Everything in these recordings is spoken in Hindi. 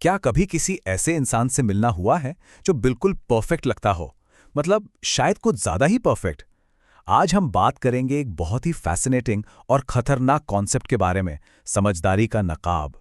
क्या कभी किसी ऐसे इंसान से मिलना हुआ है जो बिल्कुल परफेक्ट लगता हो? मतलब शायद कुछ ज्यादा ही परफेक्ट। आज हम बात करेंगे एक बहुत ही फैसिनेटिंग और खतरनाक कॉन्सेप्ट के बारे में, समझदारी का नकाब।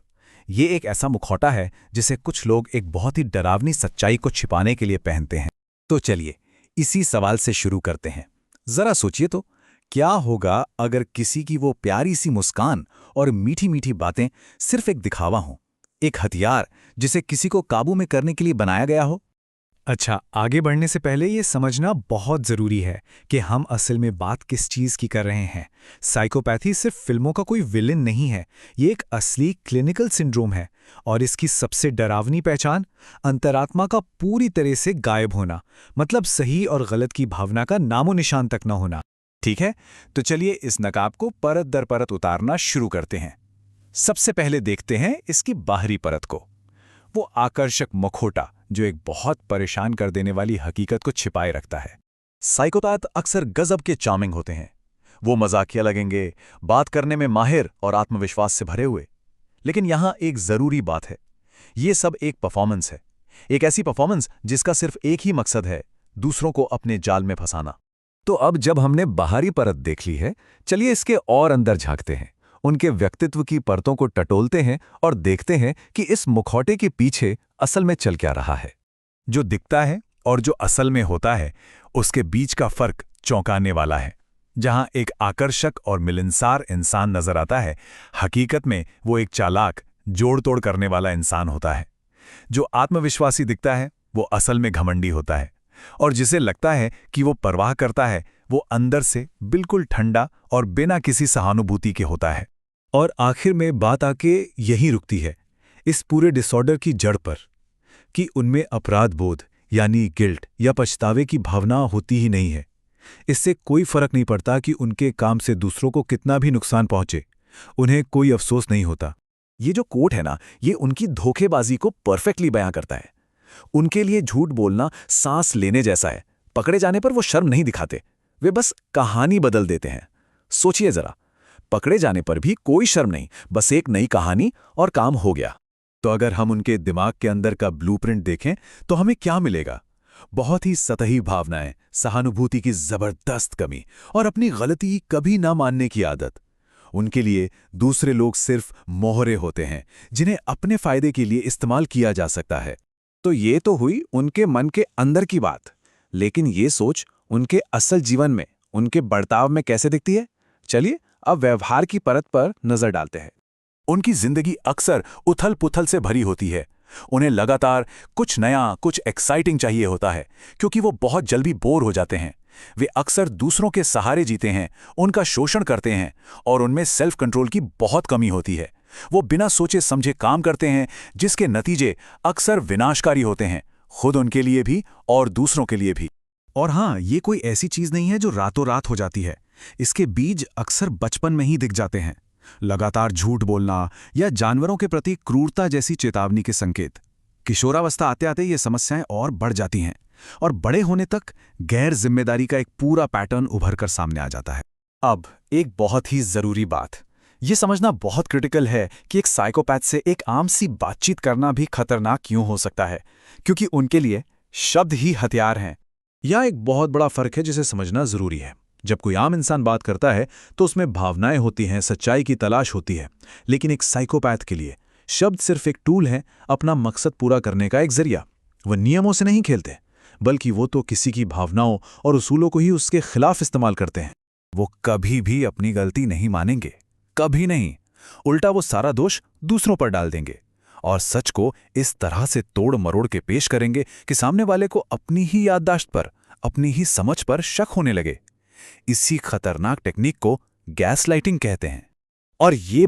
ये एक ऐसा मुखौटा है जिसे कुछ लोग एक बहुत ही डरावनी सच्चाई को छिपाने के लिए पहनते हैं। तो चलिए इसी सवाल से शुरू करते हैं। जरा सोचिए तो, क्या होगा अगर किसी की वो प्यारी सी मुस्कान और मीठी मीठी बातें सिर्फ एक दिखावा हों, एक हथियार जिसे किसी को काबू में करने के लिए बनाया गया हो? अच्छा, आगे बढ़ने से पहले ये समझना बहुत ज़रूरी है कि हम असल में बात किस चीज़ की कर रहे हैं। साइकोपैथी सिर्फ फिल्मों का कोई विलेन नहीं है, ये एक असली क्लिनिकल सिंड्रोम है। और इसकी सबसे डरावनी पहचान अंतरात्मा का पूरी तरह से गायब होना, मतलब सही और गलत की भावना का नामो निशान तक न होना। ठीक है, तो चलिए इस नकाब को परत दर परत उतारना शुरू करते हैं। सबसे पहले देखते हैं इसकी बाहरी परत को, वो आकर्षक मुखौटा जो एक बहुत परेशान कर देने वाली हकीकत को छिपाए रखता है। साइकोपैथ अक्सर गजब के चार्मिंग होते हैं। वो मजाकिया लगेंगे, बात करने में माहिर और आत्मविश्वास से भरे हुए। लेकिन यहां एक जरूरी बात है, ये सब एक परफॉर्मेंस है। एक ऐसी परफॉर्मेंस जिसका सिर्फ एक ही मकसद है, दूसरों को अपने जाल में फंसाना। तो अब जब हमने बाहरी परत देख ली है, चलिए इसके और अंदर झांकते हैं, उनके व्यक्तित्व की परतों को टटोलते हैं और देखते हैं कि इस मुखौटे के पीछे असल में चल क्या रहा है। जो दिखता है और जो असल में होता है, उसके बीच का फर्क चौंकाने वाला है। जहां एक आकर्षक और मिलनसार इंसान नजर आता है, हकीकत में वो एक चालाक, जोड़ तोड़ करने वाला इंसान होता है। जो आत्मविश्वासी दिखता है, वो असल में घमंडी होता है। और जिसे लगता है कि वो परवाह करता है, वो अंदर से बिल्कुल ठंडा और बिना किसी सहानुभूति के होता है। और आखिर में बात आके यहीं रुकती है, इस पूरे डिसऑर्डर की जड़ पर, कि उनमें अपराध बोध यानी गिल्ट या पछतावे की भावना होती ही नहीं है। इससे कोई फर्क नहीं पड़ता कि उनके काम से दूसरों को कितना भी नुकसान पहुंचे, उन्हें कोई अफसोस नहीं होता। ये जो कोट है ना, ये उनकी धोखेबाजी को परफेक्टली बयां करता है। उनके लिए झूठ बोलना सांस लेने जैसा है। पकड़े जाने पर वो शर्म नहीं दिखाते, वे बस कहानी बदल देते हैं। सोचिए जरा, पकड़े जाने पर भी कोई शर्म नहीं, बस एक नई कहानी और काम हो गया। तो अगर हम उनके दिमाग के अंदर का ब्लूप्रिंट देखें तो हमें क्या मिलेगा? बहुत ही सतही भावनाएं, सहानुभूति की जबरदस्त कमी और अपनी गलती कभी ना मानने की आदत। उनके लिए दूसरे लोग सिर्फ मोहरे होते हैं जिन्हें अपने फायदे के लिए इस्तेमाल किया जा सकता है। तो ये तो हुई उनके मन के अंदर की बात, लेकिन ये सोच उनके असल जीवन में, उनके बर्ताव में कैसे दिखती है? चलिए अब व्यवहार की परत पर नजर डालते हैं। उनकी जिंदगी अक्सर उथल पुथल से भरी होती है। उन्हें लगातार कुछ नया, कुछ एक्साइटिंग चाहिए होता है, क्योंकि वो बहुत जल्दी बोर हो जाते हैं। वे अक्सर दूसरों के सहारे जीते हैं, उनका शोषण करते हैं और उनमें सेल्फ कंट्रोल की बहुत कमी होती है। वो बिना सोचे समझे काम करते हैं, जिसके नतीजे अक्सर विनाशकारी होते हैं, खुद उनके लिए भी और दूसरों के लिए भी। और हाँ, ये कोई ऐसी चीज नहीं है जो रातों रात हो जाती है। इसके बीज अक्सर बचपन में ही दिख जाते हैं। लगातार झूठ बोलना या जानवरों के प्रति क्रूरता जैसी चेतावनी के संकेत। किशोरावस्था आते आते ये समस्याएं और बढ़ जाती हैं और बड़े होने तक गैर जिम्मेदारी का एक पूरा पैटर्न उभर कर सामने आ जाता है। अब एक बहुत ही जरूरी बात, ये समझना बहुत क्रिटिकल है कि एक साइकोपैथ से एक आम सी बातचीत करना भी खतरनाक क्यों हो सकता है, क्योंकि उनके लिए शब्द ही हथियार हैं। यह एक बहुत बड़ा फर्क है जिसे समझना जरूरी है। जब कोई आम इंसान बात करता है तो उसमें भावनाएं होती हैं, सच्चाई की तलाश होती है। लेकिन एक साइकोपैथ के लिए शब्द सिर्फ एक टूल है, अपना मकसद पूरा करने का एक जरिया। वह नियमों से नहीं खेलते, बल्कि वो तो किसी की भावनाओं और उसूलों को ही उसके खिलाफ इस्तेमाल करते हैं। वो कभी भी अपनी गलती नहीं मानेंगे, कभी नहीं। उल्टा वो सारा दोष दूसरों पर डाल देंगे और सच को इस तरह से तोड़ मरोड़ के पेश करेंगे कि सामने वाले को अपनी ही याददाश्त पर, अपनी ही समझ पर शक होने लगे। इसी खतरनाक टेक्निक को गैसलाइटिंग कहते हैं। और ये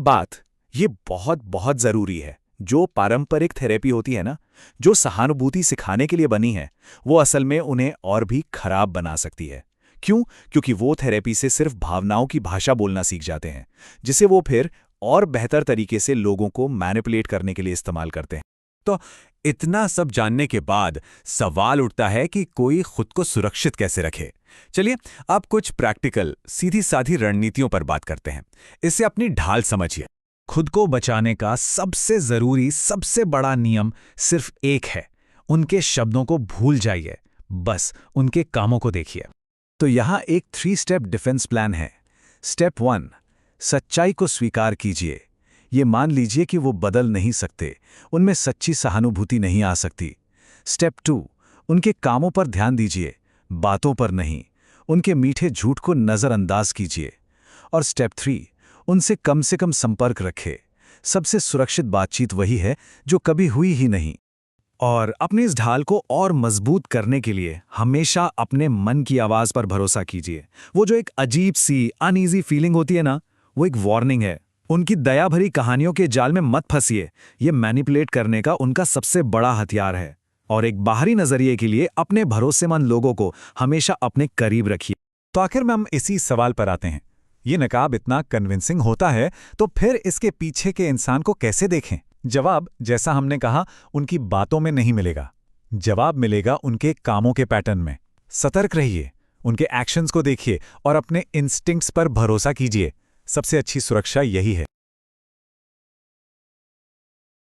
बहुत बहुत जरूरी है। जो पारंपरिक थेरेपी होती है ना, जो सहानुभूति सिखाने के लिए बनी है, वो असल में उन्हें और भी खराब बना सकती है। क्यों? क्योंकि वो थेरेपी से सिर्फ भावनाओं की भाषा बोलना सीख जाते हैं, जिसे वो फिर और बेहतर तरीके से लोगों को मैनिपुलेट करने के लिए इस्तेमाल करते हैं। तो इतना सब जानने के बाद सवाल उठता है कि कोई खुद को सुरक्षित कैसे रखे। चलिए अब कुछ प्रैक्टिकल, सीधी साधी रणनीतियों पर बात करते हैं। इससे अपनी ढाल समझिए। खुद को बचाने का सबसे जरूरी, सबसे बड़ा नियम सिर्फ एक है। उनके शब्दों को भूल जाइए, बस उनके कामों को देखिए। तो यहाँ एक 3 स्टेप डिफेंस प्लान है। स्टेप 1, सच्चाई को स्वीकार कीजिए। ये मान लीजिए कि वो बदल नहीं सकते, उनमें सच्ची सहानुभूति नहीं आ सकती। स्टेप 2, उनके कामों पर ध्यान दीजिए, बातों पर नहीं। उनके मीठे झूठ को नज़रअंदाज कीजिए। और स्टेप 3, उनसे कम से कम संपर्क रखें। सबसे सुरक्षित बातचीत वही है जो कभी हुई ही नहीं। और अपने इस ढाल को और मजबूत करने के लिए हमेशा अपने मन की आवाज़ पर भरोसा कीजिए। वो जो एक अजीब सी अनईजी फीलिंग होती है ना, वो एक वार्निंग है। उनकी दया भरी कहानियों के जाल में मत फंसिए। ये मैनिपुलेट करने का उनका सबसे बड़ा हथियार है। और एक बाहरी नजरिए के लिए अपने भरोसेमंद लोगों को हमेशा अपने करीब रखिए। तो आखिर में हम इसी सवाल पर आते हैं, ये नकाब इतना कन्विंसिंग होता है तो फिर इसके पीछे के इंसान को कैसे देखें? जवाब, जैसा हमने कहा, उनकी बातों में नहीं मिलेगा। जवाब मिलेगा उनके कामों के पैटर्न में। सतर्क रहिए, उनके एक्शंस को देखिए और अपने इंस्टिंक्ट्स पर भरोसा कीजिए। सबसे अच्छी सुरक्षा यही है।